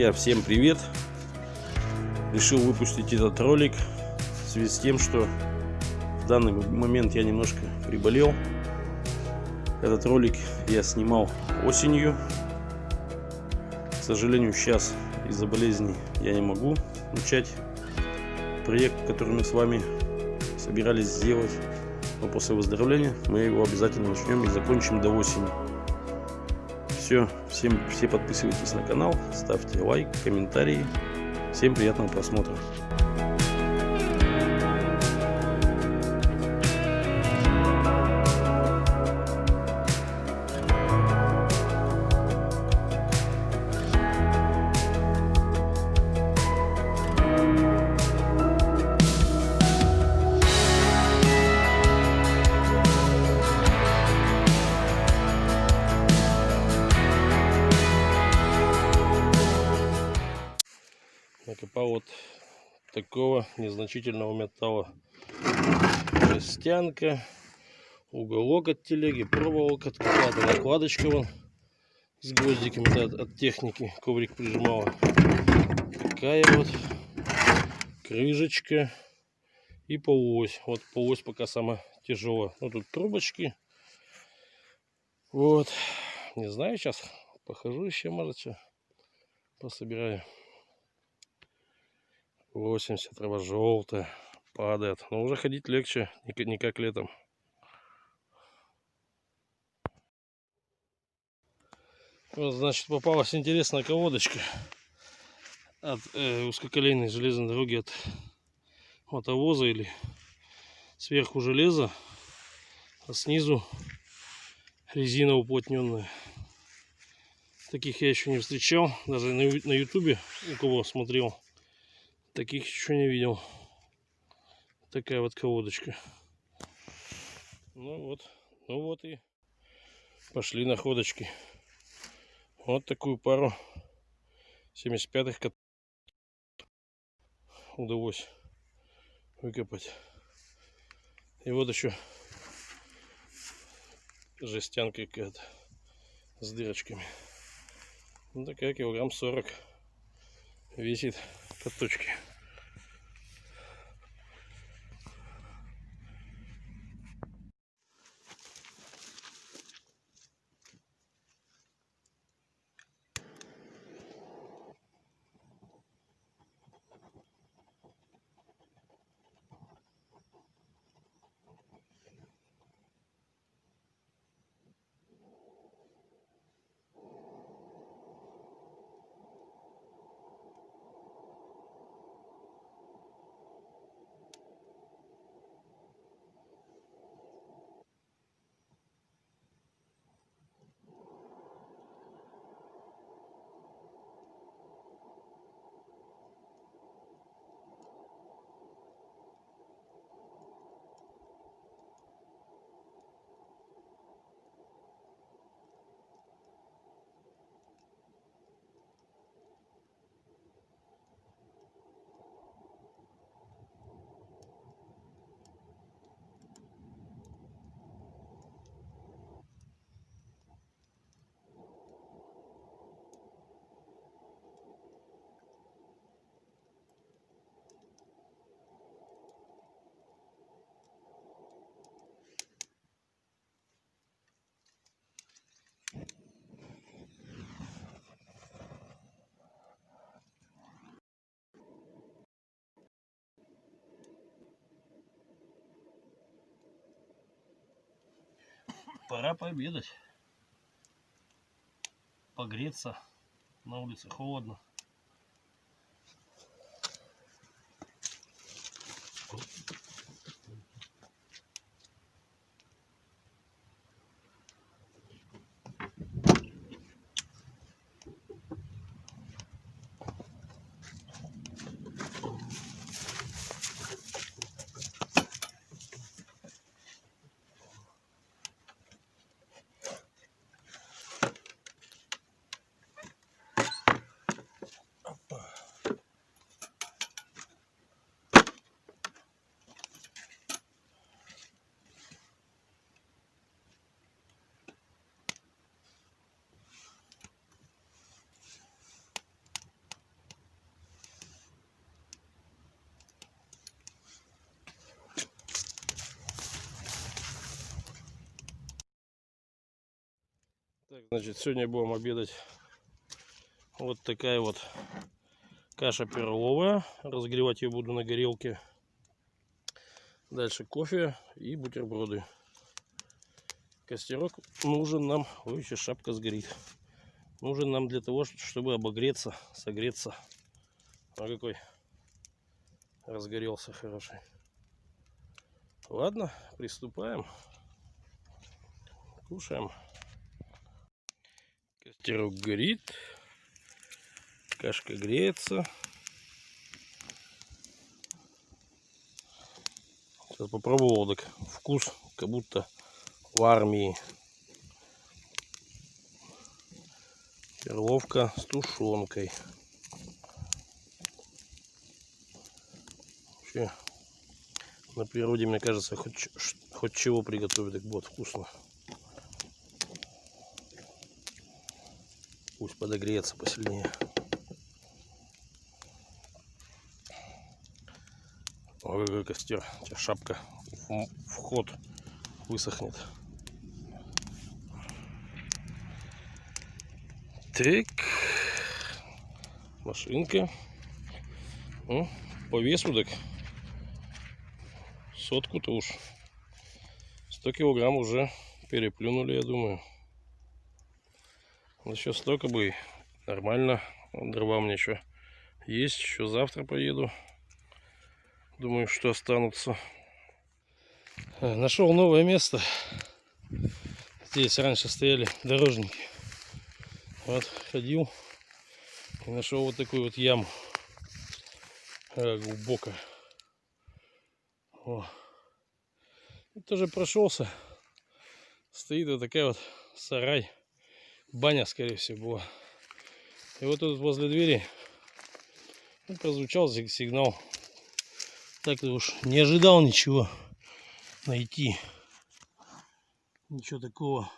Друзья, всем привет! Решил выпустить этот ролик в связи с тем, что в данный момент я немножко приболел. Этот ролик я снимал осенью. К сожалению, сейчас из-за болезни я не могу начать проект, который мы с вами собирались сделать. Но после выздоровления мы его обязательно начнем и закончим до осени. Все подписывайтесь на канал, ставьте лайк, комментарии. Всем приятного просмотра. Накопал вот такого незначительного металла: жестянка, уголок от телеги, проволока, какая-то накладочка вон с гвоздиками, от техники, коврик прижимала. Такая вот крышечка и полуось. Вот полуось пока самая тяжелая. Ну тут трубочки. Вот, не знаю, сейчас похожу еще, может, что пособираю. 80 трава желтая падает, но уже ходить легче, не как летом. Вот, значит, попалась интересная колодочка от узкоколейной железной дороги, от мотовоза, или сверху железо, а снизу резина уплотненная. Таких я еще не встречал, даже на ютубе у кого смотрел, таких еще не видел. Такая вот колодочка. Ну вот и пошли находочки. Вот такую пару 75-х удалось выкопать. И вот еще жестянка какая-то с дырочками. Ну, такая килограмм 40 весит каточки. Пора пообедать, погреться, на улице холодно. Так, значит, сегодня будем обедать. Вот такая вот каша перловая. Разогревать ее буду на горелке. Дальше кофе и бутерброды. Костерок нужен нам. Ой, еще шапка сгорит. Нужен нам для того, чтобы обогреться, согреться. А какой разгорелся хороший. Ладно, приступаем. Кушаем. Костерок горит. Кашка греется. Сейчас попробовал, так вкус как будто в армии. Перловка с тушенкой. Вообще, на природе, мне кажется, хоть чего приготовить, так будет вкусно. Пусть подогреется посильнее. Ой, какой костер. У тебя шапка в ход высохнет. Так. Машинка. Ну, по весу так. Сотку-то уж. 100 килограмм уже переплюнули, я думаю. Ну, еще столько бы нормально. Дрова у меня еще есть. Еще завтра поеду. Думаю, что останутся. Нашел новое место. Здесь раньше стояли дорожники. Вот, ходил и нашел вот такую вот яму. Глубоко. О. И тоже прошелся. Стоит вот такая вот сарай. Баня, скорее всего, была. И вот тут возле двери прозвучал сигнал. Так уж не ожидал ничего найти. Ничего такого.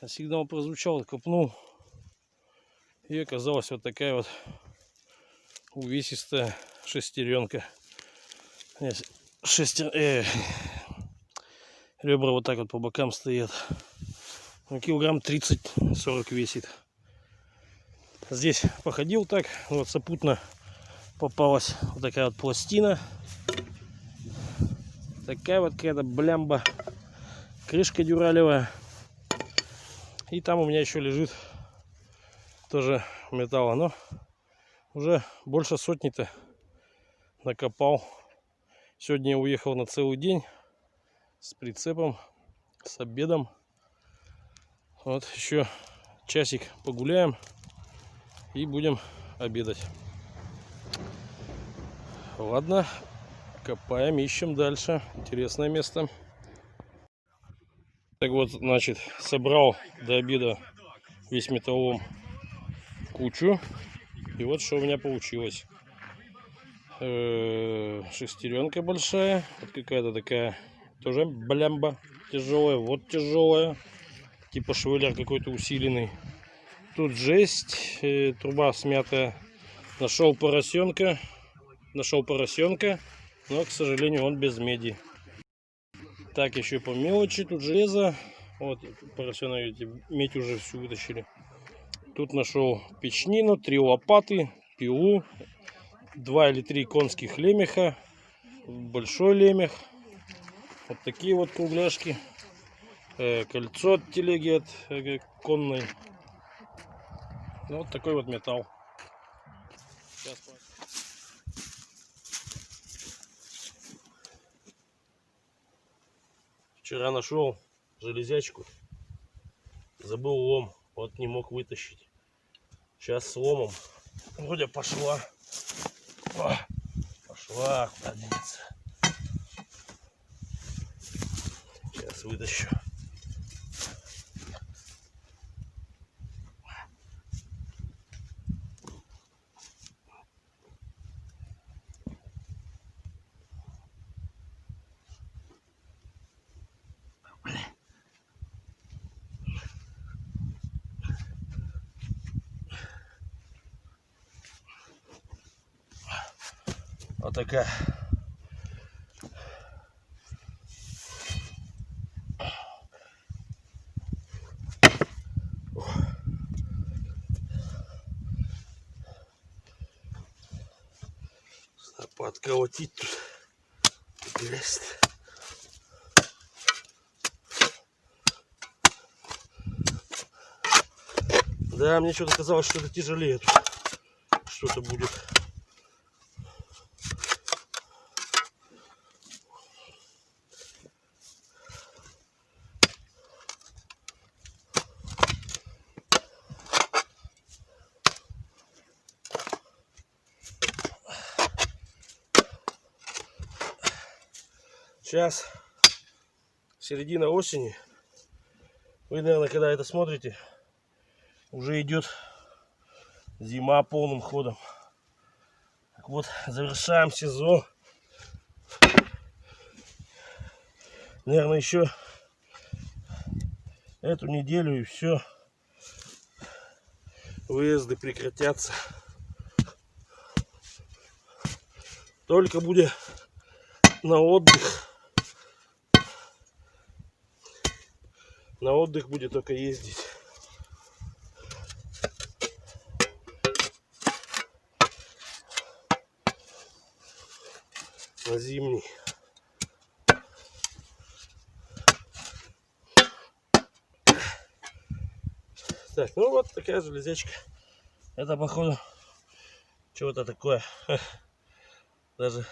А сигнал прозвучал, копнул. И оказалась вот такая вот увесистая шестеренка. Ребра вот так вот по бокам стоят. Ну, килограмм 30-40 весит. Здесь походил так. Вот сопутно попалась вот такая вот пластина. Такая вот какая-то блямба. Крышка дюралевая. И там у меня еще лежит тоже металла. Но уже больше сотни-то накопал. Сегодня я уехал на целый день с прицепом, с обедом. Вот еще часик погуляем и будем обедать. Ладно, копаем, ищем дальше. Интересное место. Так вот, значит, собрал до обеда весь металлолом кучу. И вот что у меня получилось. Шестеренка большая. Вот какая-то такая тоже блямба тяжелая. Вот тяжелая. Типа швеллер какой-то усиленный. Тут жесть. Труба смятая. Нашел поросенка. Но, к сожалению, он без меди. Так, еще по мелочи. Тут железо. Вот поросенок, видите, медь уже всю вытащили. Тут нашел печнину, 3 лопаты, пилу, 2 или 3 конских лемеха, большой лемех. Вот такие вот кругляшки. Кольцо от телеги, от конной. Ну, вот такой вот металл. Сейчас. Вчера нашел железячку. Забыл лом. Вот не мог вытащить. Сейчас с ломом. Вроде пошла. О, пошла, куда денется. Сейчас вытащу. Вот такая. А подколотить тут грязь. Да, мне что-то казалось, что это тяжелее. Что-то будет. Сейчас середина осени. Вы, наверное, когда это смотрите, уже идет зима полным ходом. Так вот, завершаем сезон. Наверное, еще эту неделю и все. Выезды прекратятся. Только будет на отдых. На отдых будет только ездить. На зимний. Так, ну вот такая железячка. Это походу чего-то такое. Даже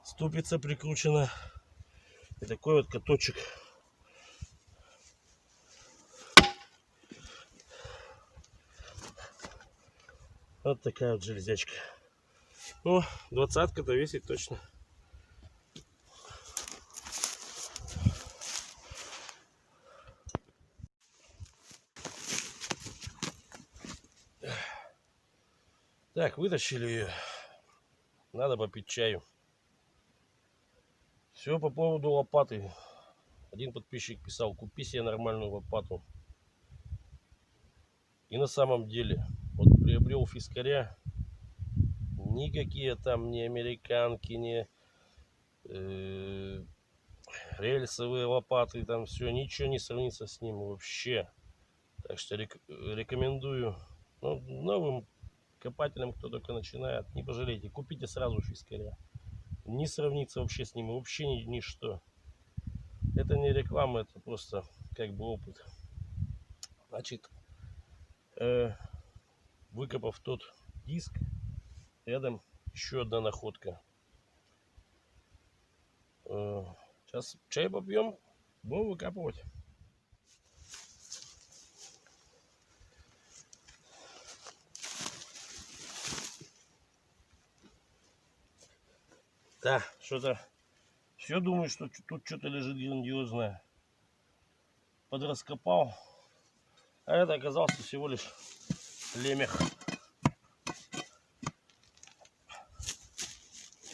ступица прикручена. И такой вот каточек. Вот такая вот железячка. Ну, 20-ка-то весит точно. Так, вытащили ее. Надо попить чаю. Все по поводу лопаты. Один подписчик писал: купи себе нормальную лопату. И на самом деле, вот приобрел фискаря. Никакие там ни американки, ни рельсовые лопаты, там все, ничего не сравнится с ним вообще. Так что рекомендую, ну, новым копателям, кто только начинает, не пожалейте, купите сразу фискаря. Не сравнится вообще с ним, вообще ничто. Это не реклама, это просто как бы опыт. Значит, выкопав тот диск, рядом еще одна находка. Сейчас чай попьем, будем выкапывать. Да, что-то все думаю, что тут что-то лежит грандиозное. Подраскопал, а это оказался всего лишь лемех.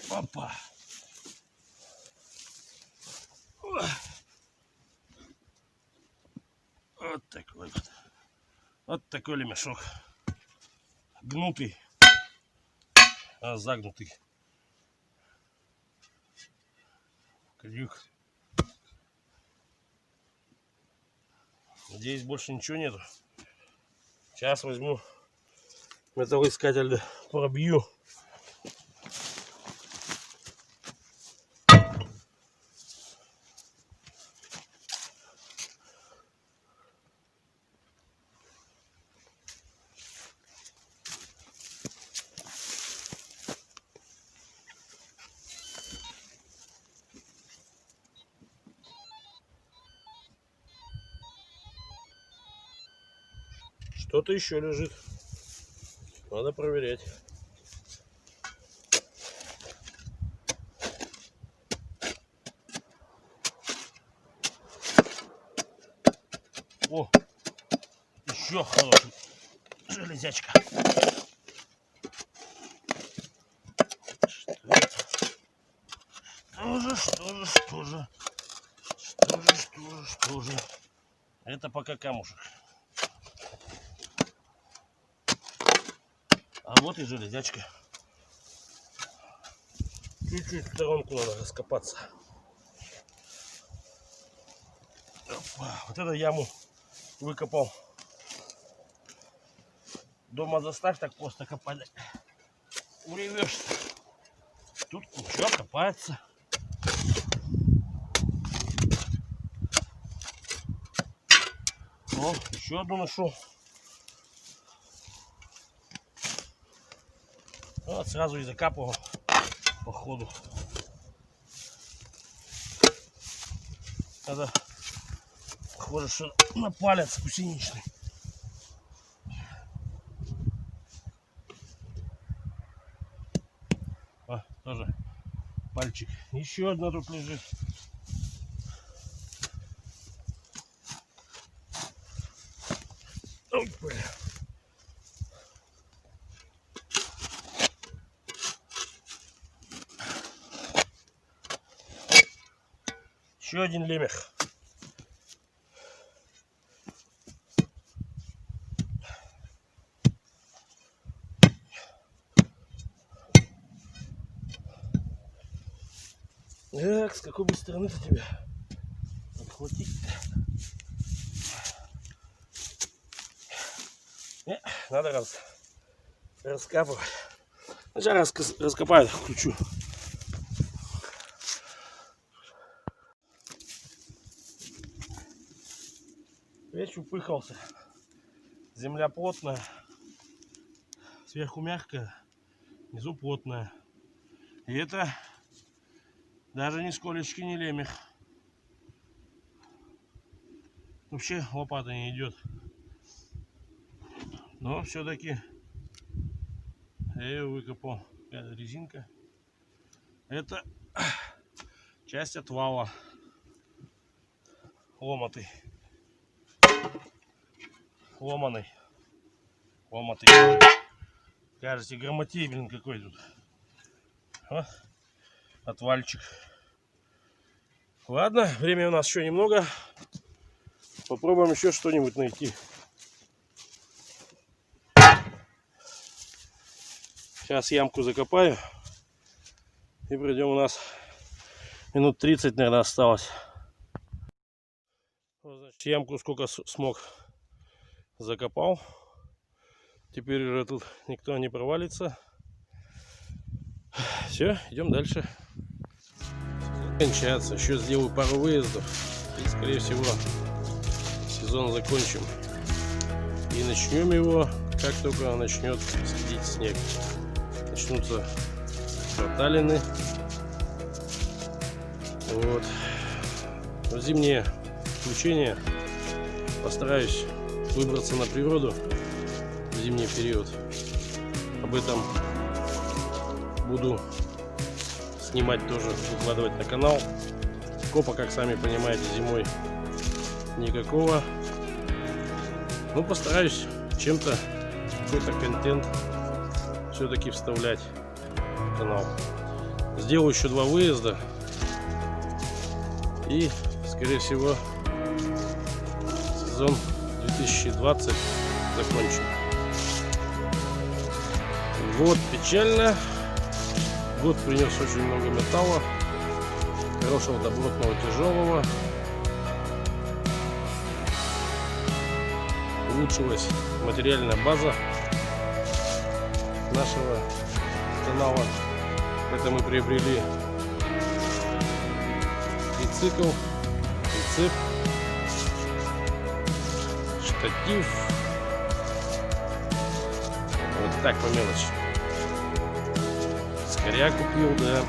Опа. Вот такой вот. Вот такой лемешок. Гнутый, а загнутый. Крюк. Надеюсь, больше ничего нету. Сейчас возьму металлоискатель, да пробью. Что-то еще лежит. Надо проверять. О, еще хороший железячка. Что же? Это пока камушек. А вот и железячка. Чуть-чуть в сторонку надо раскопаться. Опа, вот эту яму выкопал. Дома заставь так просто копать. Уревешься. Тут ничего, копается. О, еще одну нашел. Вот сразу и закапывал по ходу. Это похоже, что на палец гусеничный. А, тоже пальчик. Еще одна тут лежит. Ой, бля. Еще один лемех. Так, с какой бы стороны-то тебя отхватить-то? Надо раскапывать. Сейчас раскопаю, включу. Печь упыхался. Земля плотная, сверху мягкая, внизу плотная. И это даже нисколечки не лемех. Вообще лопата не идет. Но все-таки я ее выкопал. Это резинка. Это часть отвала. Ломатый. Ломаный. Ломатый. Кажется, грамотей, блин, какой тут. О, отвальчик. Ладно, времени у нас еще немного. Попробуем еще что-нибудь найти. Сейчас ямку закопаю. И пройдем, у нас минут 30, наверное, осталось. Вот, значит, ямку сколько смог закопал. Теперь уже тут никто не провалится. Все, идем дальше. Кончается. Еще сделаю пару выездов. И, скорее всего, сезон закончим. И начнем его, как только начнет сходить снег. Начнутся проталины. Вот. В зимнее включение постараюсь выбраться на природу в зимний период. Об этом буду снимать тоже, выкладывать на канал. Копа, как сами понимаете, зимой никакого. Ну, постараюсь чем-то, какой-то контент все-таки вставлять в канал. Сделаю еще 2 выезда. И, скорее всего, сезон 2020 закончим. Вот печально. Год принес очень много металла, хорошего, добротного, тяжелого. Улучшилась материальная база нашего канала. Это мы приобрели трицикл, прицеп, штатив. Вот так по мелочи. Скоря купил, да.